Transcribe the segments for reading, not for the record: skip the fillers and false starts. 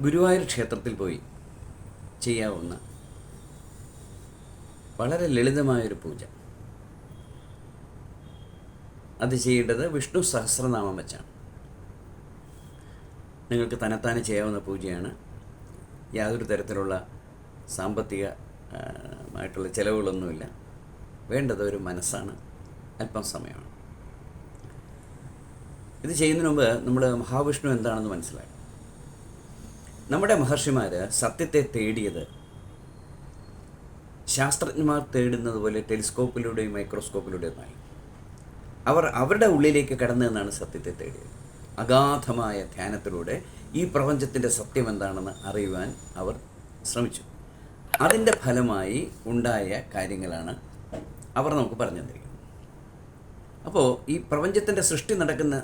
ഗുരുവായൂർ ക്ഷേത്രത്തിൽ പോയി ചെയ്യാവുന്ന വളരെ ലളിതമായൊരു പൂജ. അത് ചെയ്യേണ്ടത് വിഷ്ണു സഹസ്രനാമം വെച്ചാണ്. നിങ്ങൾക്ക് തന്നെത്താനെ ചെയ്യാവുന്ന പൂജയാണ്. യാതൊരു തരത്തിലുള്ള സാമ്പത്തികമായിട്ടുള്ള ചിലവുകളൊന്നുമില്ല. വേണ്ടത് ഒരു മനസ്സാണ്, അല്പം സമയമാണ്. ഇത് ചെയ്യുന്നതിന് മുമ്പ് നമ്മൾ മഹാവിഷ്ണു എന്താണെന്ന് മനസ്സിലാക്കണം. നമ്മുടെ മഹർഷിമാർ സത്യത്തെ തേടിയത് ശാസ്ത്രജ്ഞന്മാർ തേടുന്നത് പോലെ ടെലിസ്കോപ്പിലൂടെയും മൈക്രോസ്കോപ്പിലൂടെയും ഒന്നായി. അവർ അവരുടെ ഉള്ളിലേക്ക് കടന്നു നിന്നാണ് സത്യത്തെ തേടിയത്. അഗാധമായ ധ്യാനത്തിലൂടെ ഈ പ്രപഞ്ചത്തിൻ്റെ സത്യം എന്താണെന്ന് അറിയുവാൻ അവർ ശ്രമിച്ചു. അതിൻ്റെ ഫലമായി ഉണ്ടായ കാര്യങ്ങളാണ് അവർ നമുക്ക് പറഞ്ഞു തന്നിരിക്കുന്നത്. അപ്പോൾ ഈ പ്രപഞ്ചത്തിൻ്റെ സൃഷ്ടി നടക്കുന്ന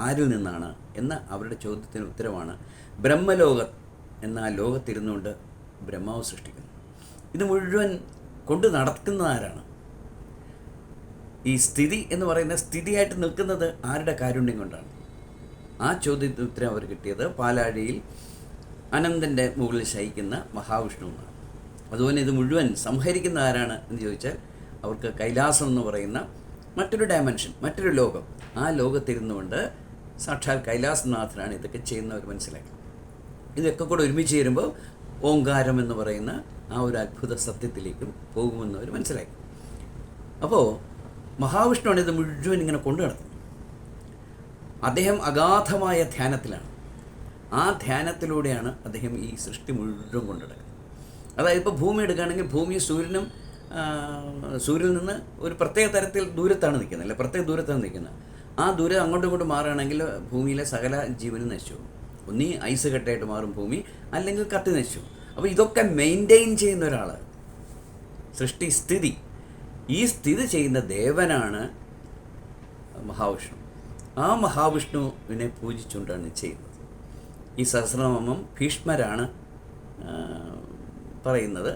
ആരിൽ നിന്നാണ് എന്ന അവരുടെ ചോദ്യത്തിന് ഉത്തരമാണ് ബ്രഹ്മലോകം എന്ന ആ ലോകത്തിരുന്നുകൊണ്ട് ബ്രഹ്മാവ് സൃഷ്ടിക്കുന്നു. ഇത് മുഴുവൻ കൊണ്ട് നടക്കുന്ന ആരാണ്? ഈ സ്ഥിതി എന്ന് പറയുന്ന സ്ഥിതിയായിട്ട് നിൽക്കുന്നത് ആരുടെ കാരുണ്യം കൊണ്ടാണ്? ആ ചോദ്യത്തിന് ഉത്തരം അവർ കിട്ടിയത് പാലാഴിയിൽ അനന്തൻ്റെ മുകളിൽ ശയിക്കുന്ന മഹാവിഷ്ണു എന്നാണ്. അതുപോലെ ഇത് മുഴുവൻ സംഹരിക്കുന്ന ആരാണ് എന്ന് ചോദിച്ചാൽ അവർക്ക് കൈലാസം എന്ന് പറയുന്ന മറ്റൊരു ഡയമെൻഷൻ, മറ്റൊരു ലോകം, ആ ലോകത്തിരുന്നുകൊണ്ട് സാക്ഷാൽ കൈലാസനാഥനാണ് ഇതൊക്കെ ചെയ്യുന്നവർ മനസ്സിലാക്കി. ഇതൊക്കെ കൂടെ ഒരുമിച്ച് ചേരുമ്പോൾ ഓങ്കാരം എന്ന് പറയുന്ന ആ ഒരു അത്ഭുത സത്യത്തിലേക്കും പോകുമെന്ന് അവർ മനസ്സിലാക്കി. അപ്പോൾ മഹാവിഷ്ണുവാണ് ഇത് മുഴുവൻ ഇങ്ങനെ കൊണ്ടു നടത്തുന്നത്. അദ്ദേഹം അഗാധമായ ധ്യാനത്തിലാണ്. ആ ധ്യാനത്തിലൂടെയാണ് അദ്ദേഹം ഈ സൃഷ്ടി മുഴുവൻ കൊണ്ടുനടക്കുന്നത്. അതായത് ഇപ്പോൾ ഭൂമി എടുക്കുകയാണെങ്കിൽ ഭൂമി സൂര്യനിൽ നിന്ന് ഒരു പ്രത്യേക തരത്തിൽ ദൂരത്താണ് നിൽക്കുന്നത്, അല്ലെ പ്രത്യേക ദൂരത്താണ് നിൽക്കുന്നത്. ആ ദൂരം അങ്ങോട്ടും ഇങ്ങോട്ടും മാറുകയാണെങ്കിൽ ഭൂമിയിലെ സകല ജീവനും നശിച്ചു. ഒന്നീ ഐസ് കെട്ടായിട്ട് മാറും ഭൂമി, അല്ലെങ്കിൽ കത്തി നശിച്ചു. അപ്പോൾ ഇതൊക്കെ മെയിൻറ്റെയിൻ ചെയ്യുന്ന ഒരാൾ, സൃഷ്ടി സ്ഥിതി, ഈ സ്ഥിതി ചെയ്യുന്ന ദേവനാണ് മഹാവിഷ്ണു. ആ മഹാവിഷ്ണുവിനെ പൂജിച്ചുകൊണ്ടാണ് ചെയ്യുന്നത്. ഈ സഹസ്രനാമം ഭീഷ്മരാണ് പറയുന്നത്.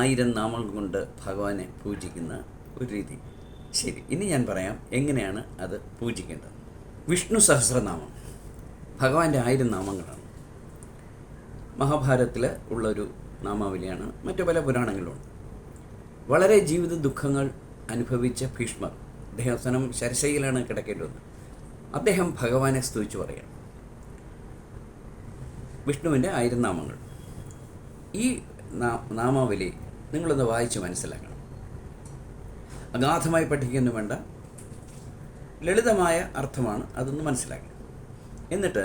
1000 നാമങ്ങൾ കൊണ്ട് ഭഗവാനെ പൂജിക്കുന്ന ഒരു രീതി. ശരി, ഇനി ഞാൻ പറയാം എങ്ങനെയാണ് അത് പൂജിക്കേണ്ടത്. വിഷ്ണു സഹസ്രനാമം ഭഗവാന്റെ 1000 നാമങ്ങളാണ്. മഹാഭാരതത്തിൽ ഉള്ളൊരു നാമാവലിയാണ്, മറ്റു പല പുരാണങ്ങളിലുണ്ട്. വളരെ ജീവിത ദുഃഖങ്ങൾ അനുഭവിച്ച ഭീഷ്മർ, അദ്ദേഹം അവസാനം ശരശയിലാണ് കിടക്കേണ്ടത്. അദ്ദേഹം ഭഗവാനെ സ്തുതിച്ചു പറയാം. വിഷ്ണുവിൻ്റെ 1000 നാമങ്ങൾ. ഈ നാമാവലി നിങ്ങളൊന്ന് വായിച്ച് മനസ്സിലാക്കണം. അഗാധമായി പഠിക്കുന്നു വേണ്ട, ലളിതമായ അർത്ഥമാണ്, അതൊന്ന് മനസ്സിലാക്കണം. എന്നിട്ട്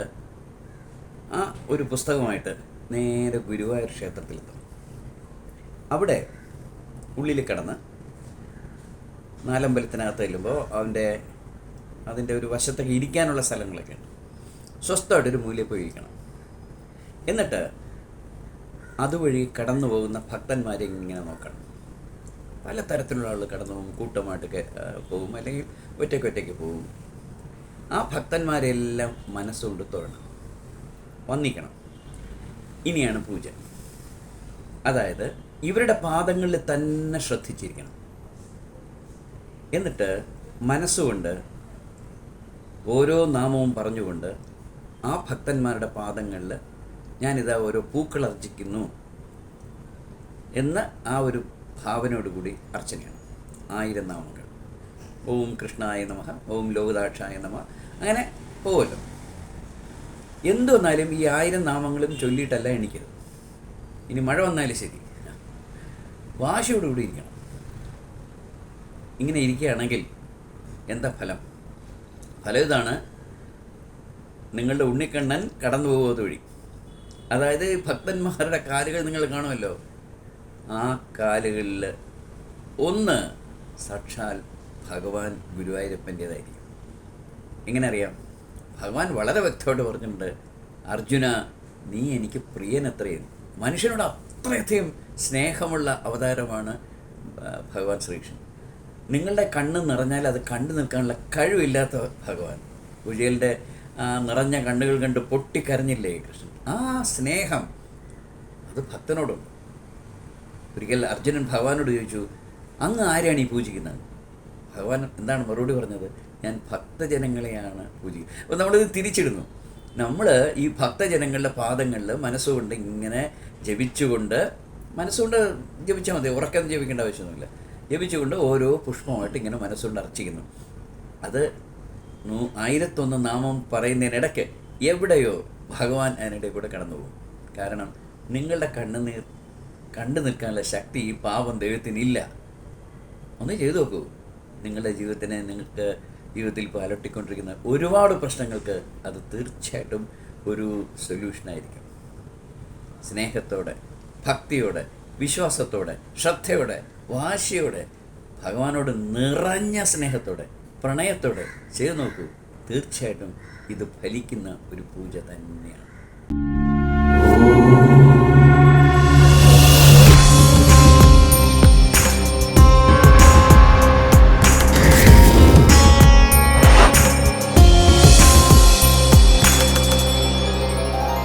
ആ ഒരു പുസ്തകമായിട്ട് നേരെ ഗുരുവായൂർ ക്ഷേത്രത്തിലെത്തണം. അവിടെ ഉള്ളിൽ കിടന്ന് നാലമ്പലത്തിനകത്ത് ചെല്ലുമ്പോൾ അതിൻ്റെ ഒരു വശത്തൊക്കെ ഇരിക്കാനുള്ള സ്ഥലങ്ങളൊക്കെ ഉണ്ട്. സ്വസ്ഥമായിട്ടൊരു മൂലയിൽ പോയി ഇരിക്കണം. എന്നിട്ട് അതുവഴി കടന്നു പോകുന്ന ഭക്തന്മാരെ ഇങ്ങനെ നോക്കണം. പല തരത്തിലുള്ള ആൾ കടന്നു പോകും, കൂട്ടമായിട്ടൊക്കെ പോകും, അല്ലെങ്കിൽ ഒറ്റയ്ക്ക് പോകും. ആ ഭക്തന്മാരെല്ലാം മനസ്സുകൊണ്ട് തൊഴണം, വന്നിക്കണം. ഇനിയാണ് പൂജ. അതായത് ഇവരുടെ പാദങ്ങളിൽ തന്നെ ശ്രദ്ധിച്ചിരിക്കണം. എന്നിട്ട് മനസ്സുകൊണ്ട് ഓരോ നാമവും പറഞ്ഞുകൊണ്ട് ആ ഭക്തന്മാരുടെ പാദങ്ങളിൽ ഞാനിതാ ഓരോ പൂക്കൾ അർച്ചിക്കുന്നു എന്ന ആ ഒരു ഭാവനയോടുകൂടി അർച്ചനയാണ്. 1000 നാമങ്ങൾ. ഓം കൃഷ്ണായ നമഃ, ഓം ലോകദാക്ഷായ നമഃ, അങ്ങനെ പോവല്ലോ. എന്തു വന്നാലും ഈ 1000 നാമങ്ങളും ചൊല്ലിയിട്ടല്ല എണീക്കരുത്. ഇനി മഴ വന്നാലും ശരി, വാശിയോടുകൂടി ഇരിക്കണം. ഇങ്ങനെ ഇരിക്കുകയാണെങ്കിൽ എന്താ ഫലം? ഫലം ഇതാണ്: നിങ്ങളുടെ ഉണ്ണിക്കണ്ണൻ കടന്നു പോകുന്നത് വഴി, അതായത് ഭക്തന്മാരുടെ കാലുകൾ നിങ്ങൾ കാണുമല്ലോ, ആ കാലുകളിൽ ഒന്ന് സാക്ഷാൽ ഭഗവാൻ ഗുരുവായൂരപ്പൻ്റേതായിരിക്കും. എങ്ങനെ അറിയാം? ഭഗവാൻ വളരെ വ്യക്തമായിട്ട് പറഞ്ഞിട്ടുണ്ട്, അർജുന, നീ എനിക്ക് പ്രിയനത്രയും. മനുഷ്യനോട് അത്രയധികം സ്നേഹമുള്ള അവതാരമാണ് ഭഗവാൻ ശ്രീകൃഷ്ണൻ. നിങ്ങളുടെ കണ്ണ് നിറഞ്ഞാൽ അത് കണ്ടു നിൽക്കാനുള്ള കഴിവില്ലാത്ത ഭഗവാൻ. കുഴികളുടെ നിറഞ്ഞ കണ്ണുകൾ കണ്ട് പൊട്ടിക്കരഞ്ഞില്ലേ കൃഷ്ണൻ? ആ സ്നേഹം അത് ഭക്തനോടുണ്ട്. ഒരിക്കൽ അർജുനൻ ഭഗവാനോട് ചോദിച്ചു, അങ്ങ് ആരെയാണ് ഈ പൂജിക്കുന്നത്? ഭഗവാൻ എന്താണ് മറുപടി പറഞ്ഞത്? ഞാൻ ഭക്തജനങ്ങളെയാണ് പൂജിക്കുന്നത്. അപ്പോൾ നമ്മളിത് തിരിച്ചിടുന്നു. നമ്മൾ ഈ ഭക്തജനങ്ങളുടെ പാദങ്ങളിൽ മനസ്സുകൊണ്ട് ഇങ്ങനെ ജപിച്ചുകൊണ്ട്, മനസ്സുകൊണ്ട് ജപിച്ചാൽ മതി, ഉറക്കം ജപിക്കേണ്ട ആവശ്യമൊന്നുമില്ല. ജപിച്ചുകൊണ്ട് ഓരോ പുഷ്പമായിട്ട് ഇങ്ങനെ മനസ്സുകൊണ്ട് അർച്ചിക്കുന്നു. അത് 1001 നാമം പറയുന്നതിനിടയ്ക്ക് എവിടെയോ ഭഗവാൻ അതിനിടയിൽ കൂടെ കടന്നു പോകും. കാരണം നിങ്ങളുടെ കണ്ണുനീർ കണ്ടു നിൽക്കാനുള്ള ശക്തി ഈ പാവം ദൈവത്തിനില്ല. ഒന്ന് ചെയ്തു നോക്കൂ. നിങ്ങളുടെ നിങ്ങൾക്ക് ജീവിതത്തിൽ ഇപ്പോൾ അലട്ടിക്കൊണ്ടിരിക്കുന്ന ഒരുപാട് പ്രശ്നങ്ങൾക്ക് അത് തീർച്ചയായിട്ടും ഒരു സൊല്യൂഷനായിരിക്കും. സ്നേഹത്തോടെ, ഭക്തിയോടെ, വിശ്വാസത്തോടെ, ശ്രദ്ധയോടെ, വാശിയോടെ, ഭഗവാനോട് നിറഞ്ഞ സ്നേഹത്തോടെ, പ്രണയത്തോടെ ചെയ്തു നോക്കൂ. തീർച്ചയായിട്ടും ഇത് ഫലിക്കുന്ന ഒരു പൂജ തന്നെയാണ്.